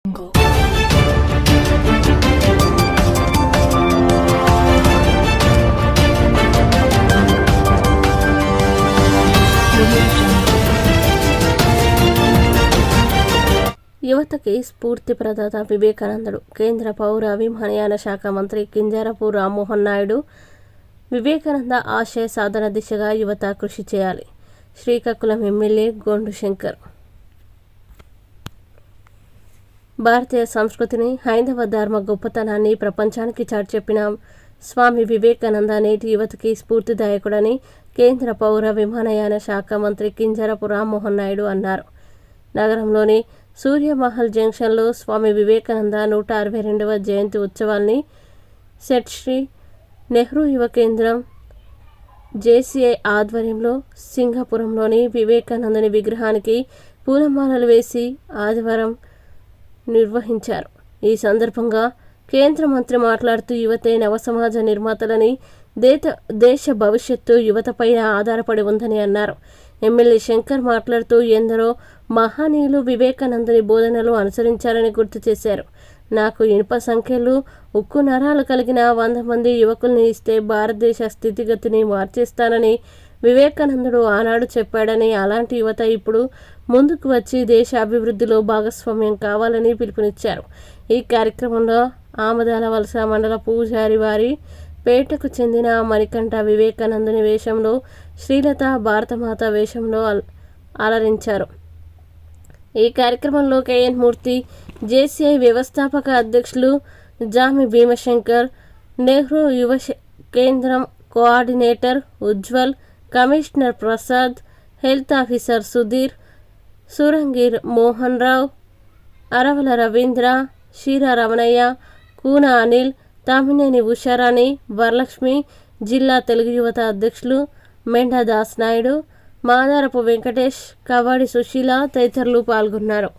యువతకి స్ఫూర్తి ప్రదాత వివేకానందుడు. కేంద్ర పౌర విమానయాన శాఖ మంత్రి కింజరాపు రామ్మోహన్ నాయుడు వివేకానంద ఆశయ సాధన దిశగా యువత కృషి చేయాలి. శ్రీకాకుళం ఎమ్మెల్యే గొండు శంకర్. భారతీయ సంస్కృతిని, హైందవ ధర్మ గొప్పతనాన్ని ప్రపంచానికి చాటి చెప్పిన స్వామి వివేకానంద నేటి యువతకి స్ఫూర్తిదాయకుడని కేంద్ర పౌర విమానయాన శాఖ మంత్రి కింజరాపు రామ్మోహన్ నాయుడు అన్నారు. నగరంలోని సూర్యమహల్ జంక్షన్లో స్వామి వివేకానంద 162వ జయంతి ఉత్సవాల్ని సెట్ శ్రీ నెహ్రూ యువ కేంద్రం జేసీఐ ఆధ్వర్యంలో సింగపురంలోని వివేకానందుని విగ్రహానికి పూలమాలలు వేసి ఆదివారం నిర్వహించారు. ఈ సందర్భంగా కేంద్ర మంత్రి మాట్లాడుతూ యువతే నవ సమాజ నిర్మాతలని, దేశ భవిష్యత్తు యువతపైన ఆధారపడి ఉందని అన్నారు. ఎమ్మెల్యే శంకర్ మాట్లాడుతూ ఎందరో మహనీయులు వివేకానందుని బోధనలు అనుసరించారని గుర్తు చేశారు. నాకు ఇనుప సంఖ్యలు, ఉక్కు నరాలు కలిగిన 100 మంది యువకుల్ని ఇస్తే భారతదేశ స్థితిగతిని మార్చేస్తానని వివేకానందుడు ఆనాడు చెప్పాడని, అలాంటి యువత ఇప్పుడు ముందుకు వచ్చి దేశ అభివృద్ధిలో భాగస్వామ్యం కావాలని పిలుపునిచ్చారు. ఈ కార్యక్రమంలో ఆమదాల వలస మండల పూజారి వారి పేటకు చెందిన మణికంఠ వివేకానందుని వేషంలో, శ్రీలత భారతమాత వేషంలో అలరించారు. ఈ కార్యక్రమంలో కేఎన్ మూర్తి, జేసీఐ వ్యవస్థాపక అధ్యక్షులు జామి Bhimashankar, Nehru Yuva Kendram coordinator Ujjwal, commissioner Prasad, health officer Sudhir, Surangeer Mohan Rao, Aravala Ravindra, Sheera Ramanayya, Koona Anil, Tammineni Usharani, Varalakshmi, జిల్లా తెలుగు యువత అధ్యక్షులు మెండా దాస్ నాయుడు, మాదారపు వెంకటేష్, కవాడి సుశీల తదితరులు పాల్గొన్నారు.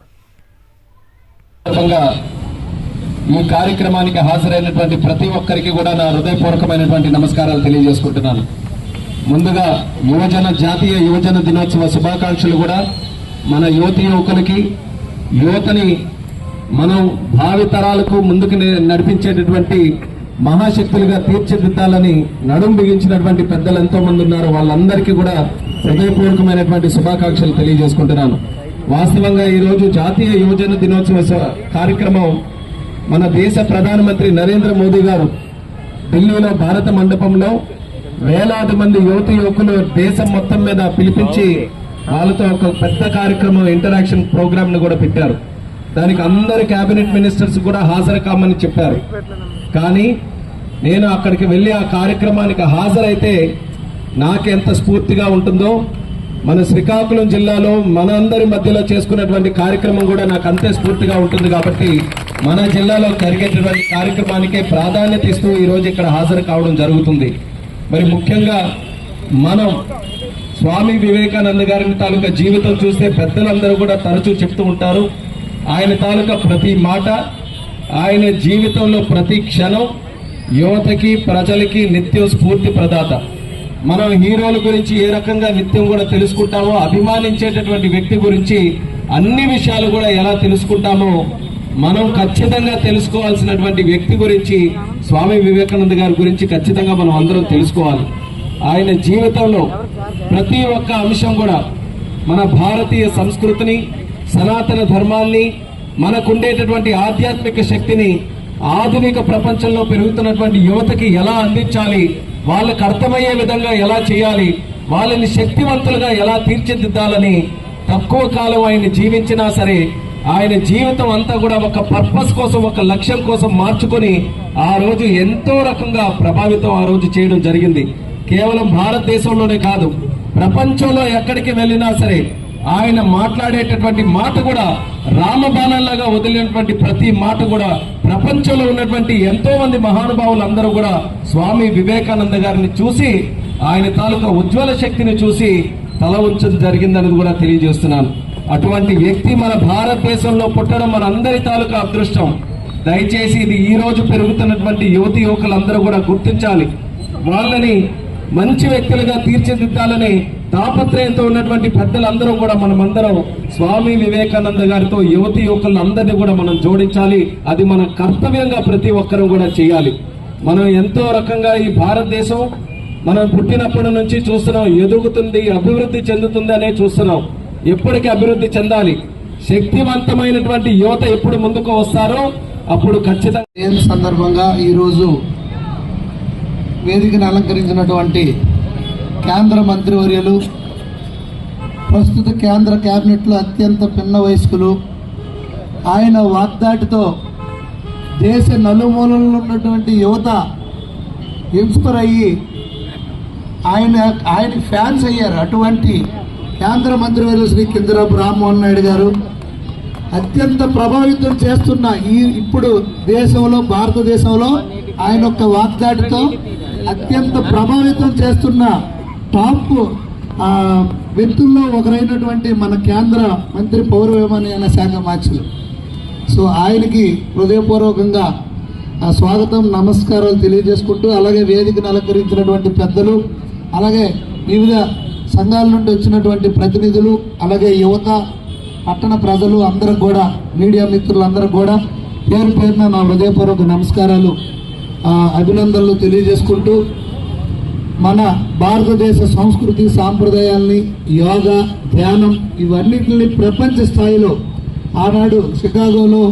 ఈ కార్యక్రమానికి హాజరైనటువంటి ప్రతి ఒక్కరికి కూడా నా హృదయపూర్వకమైనటువంటి నమస్కారాలు తెలియజేసుకుంటున్నాను. ముందుగా జాతీయ యువజన దినోత్సవ శుభాకాంక్షలు కూడా మన యువకులకి, యువతని మనం భావితరాలకు ముందుకు నడిపించేటటువంటి మహాశక్తులుగా తీర్చిదిద్దాలని నడుం బిగించినటువంటి పెద్దలు ఎంతో మంది ఉన్నారు. వాళ్ళందరికీ కూడా హృదయపూర్వకమైనటువంటి శుభాకాంక్షలు తెలియజేసుకుంటున్నాను. వాస్తవంగా ఈరోజు జాతీయ యువజన దినోత్సవ కార్యక్రమం మన దేశ ప్రధానమంత్రి నరేంద్ర మోదీ గారు ఢిల్లీలో భారత మండపంలో వేలాది మంది యువకులు దేశం మొత్తం మీద పిలిపించి వాళ్ళతో ఒక పెద్ద కార్యక్రమం, ఇంటరాక్షన్ ప్రోగ్రామ్ ను కూడా పెట్టారు. దానికి అందరు కేబినెట్ మినిస్టర్స్ కూడా హాజరు కామని చెప్పారు. కానీ నేను అక్కడికి వెళ్లి ఆ కార్యక్రమానికి హాజరైతే నాకెంత స్ఫూర్తిగా ఉంటుందో, మన శ్రీకాకుళం జిల్లాలో మన అందరి మధ్యలో చేసుకున్నటువంటి కార్యక్రమం కూడా నాకు అంతే స్ఫూర్తిగా ఉంటుంది. కాబట్టి మన జిల్లాలో జరిగేటటువంటి కార్యక్రమానికే ప్రాధాన్యత ఇస్తూ ఈరోజు ఇక్కడ హాజరు కావడం జరుగుతుంది. మరి ముఖ్యంగా మనం స్వామి వివేకానంద గారి తాలూకా జీవితం చూస్తే పెద్దలందరూ కూడా తరచూ చెప్తూ ఉంటారు. ఆయన తాలూకా ప్రతి మాట, ఆయన జీవితంలో ప్రతి క్షణం యువతకి, ప్రజలకి నిత్యం స్ఫూర్తి ప్రదాత. మనం హీరోల గురించి ఏ రకంగా నిత్యం కూడా తెలుసుకుంటామో, అభిమానించేటటువంటి వ్యక్తి గురించి అన్ని విషయాలు కూడా ఎలా తెలుసుకుంటామో, మనం ఖచ్చితంగా తెలుసుకోవాల్సినటువంటి వ్యక్తి గురించి, స్వామి వివేకానంద గారి గురించి ఖచ్చితంగా మనం అందరం తెలుసుకోవాలి. ఆయన జీవితంలో ప్రతి ఒక్క అంశం కూడా మన భారతీయ సంస్కృతిని, సనాతన ధర్మాల్ని, మనకుండేటటువంటి ఆధ్యాత్మిక శక్తిని ఆధునిక ప్రపంచంలో పెరుగుతున్నటువంటి యువతకి ఎలా అందించాలి, వాళ్ళకు అర్థమయ్యే విధంగా ఎలా చేయాలి, వాళ్ళని శక్తివంతులుగా ఎలా తీర్చిదిద్దాలని తక్కువ కాలం ఆయన జీవించినా సరే ఆయన జీవితం అంతా కూడా ఒక పర్పస్ కోసం, ఒక లక్ష్యం కోసం మార్చుకొని ఆ రోజు ఎంతో రకంగా ప్రభావితం ఆ రోజు చేయడం జరిగింది. కేవలం భారతదేశంలోనే కాదు, ప్రపంచంలో ఎక్కడికి వెళ్ళినా సరే ఆయన మాట్లాడేటటువంటి మాట కూడా రామబాణంలాగా వదిలినటువంటి ప్రతి మాట కూడా ప్రపంచంలో ఉన్నటువంటి ఎంతో మంది మహానుభావులు అందరూ కూడా స్వామి వివేకానంద గారిని చూసి, ఆయన తాలూకా ఉజ్వల శక్తిని చూసి తల ఉంచడం జరిగిందని కూడా తెలియజేస్తున్నాను. అటువంటి వ్యక్తి మన భారతదేశంలో పుట్టడం మన అందరి తాలూకా అదృష్టం. దయచేసి ఇది ఈ రోజు పెరుగుతున్నటువంటి యువకులందరూ కూడా గుర్తించాలి. వాళ్ళని మంచి వ్యక్తులుగా తీర్చిదిద్దాలని తాపత్రయంతో ఉన్నటువంటి పెద్దలందరం కూడా మనమందరం స్వామి వివేకానంద గారితో యువతి యువకులందరినీ కూడా మనం జోడించాలి. అది మన కర్తవ్యంగా ప్రతి ఒక్కరూ కూడా చేయాలి. మనం ఎంతో రకంగా ఈ భారతదేశం మనం పుట్టినప్పటి నుంచి చూస్తున్నాం, ఎదుగుతుంది, అభివృద్ధి చెందుతుంది అనే చూస్తున్నాం. ఎప్పటికీ అభివృద్ధి చెందాలి. శక్తివంతమైనటువంటి యువత ఎప్పుడు ముందుకు వస్తారో అప్పుడు ఖచ్చితంగా. సందర్భంగా ఈరోజు వేదికను అలంకరించినటువంటి కేంద్ర మంత్రివర్యులు, ప్రస్తుత కేంద్ర కేబినెట్లో అత్యంత పిన్న వయస్కులు, ఆయన వాగ్దాటితో దేశ నలుమూలల్లో ఉన్నటువంటి యువత ఇన్స్పైర్ అయ్యి ఆయన ఫ్యాన్స్ అయ్యారు. అటువంటి కేంద్ర మంత్రివర్యులు శ్రీ కింజరాపు రామ్మోహన్ నాయుడు గారు అత్యంత ప్రభావితం చేస్తున్న ఇప్పుడు దేశంలో, భారతదేశంలో ఆయన యొక్క వాగ్దాటితో అత్యంత ప్రభావితం చేస్తున్న టాప్ వ్యక్తుల్లో ఒకరైనటువంటి మన కేంద్ర మంత్రి పౌర విమానయాన శాఖ మంత్రులు. సో ఆయనకి హృదయపూర్వకంగా స్వాగతం, నమస్కారాలు తెలియజేసుకుంటూ, అలాగే వేదికను అలంకరించినటువంటి పెద్దలు, అలాగే వివిధ సంఘాల నుండి వచ్చినటువంటి ప్రతినిధులు, అలాగే యువత, పట్టణ ప్రజలు అందరూ కూడా, మీడియా మిత్రులందరూ కూడా పేరు పేరున నా హృదయపూర్వక నమస్కారాలు, అభినందనలు తెలియజేసుకుంటూ, మన భారతదేశ సంస్కృతి సాంప్రదాయాల్ని, యోగా, ధ్యానం ఇవన్నిటిని ప్రపంచ స్థాయిలో ఆనాడు షికాగోలో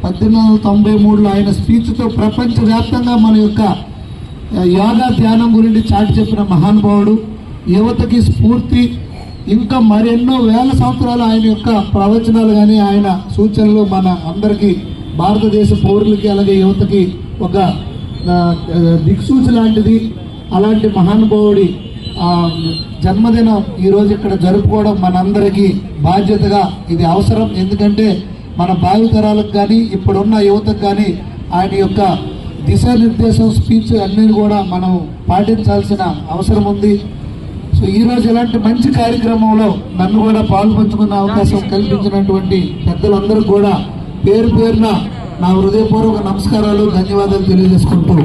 1893లో ఆయన స్పీచ్తో ప్రపంచవ్యాప్తంగా మన యొక్క యోగా, ధ్యానం గురించి చాటి చెప్పిన మహానుభావుడు, యువతకి స్ఫూర్తి. ఇంకా మరెన్నో వేల సంవత్సరాలు ఆయన యొక్క ప్రవచనాలు కానీ ఆయన సూచనలు మన అందరికీ, భారతదేశ పౌరులకి అలాగే యువతకి ఒక దిక్సూచి లాంటిది. అలాంటి మహానుభావుడి జన్మదినం ఈరోజు ఇక్కడ జరుపుకోవడం మనందరికీ బాధ్యతగా ఇది అవసరం. ఎందుకంటే మన భావితరాలకు కానీ ఇప్పుడున్న యువతకు కానీ ఆయన యొక్క దిశానిర్దేశం, స్పీచ్ అన్నీ కూడా మనం పాటించాల్సిన అవసరం ఉంది. సో ఈరోజు ఇలాంటి మంచి కార్యక్రమంలో నన్ను కూడా పాల్పంచుకున్న అవకాశం కల్పించినటువంటి పెద్దలందరూ కూడా పేరు పేరున నా హృదయపూర్వక నమస్కారాలు, ధన్యవాదాలు తెలియజేసుకుంటూ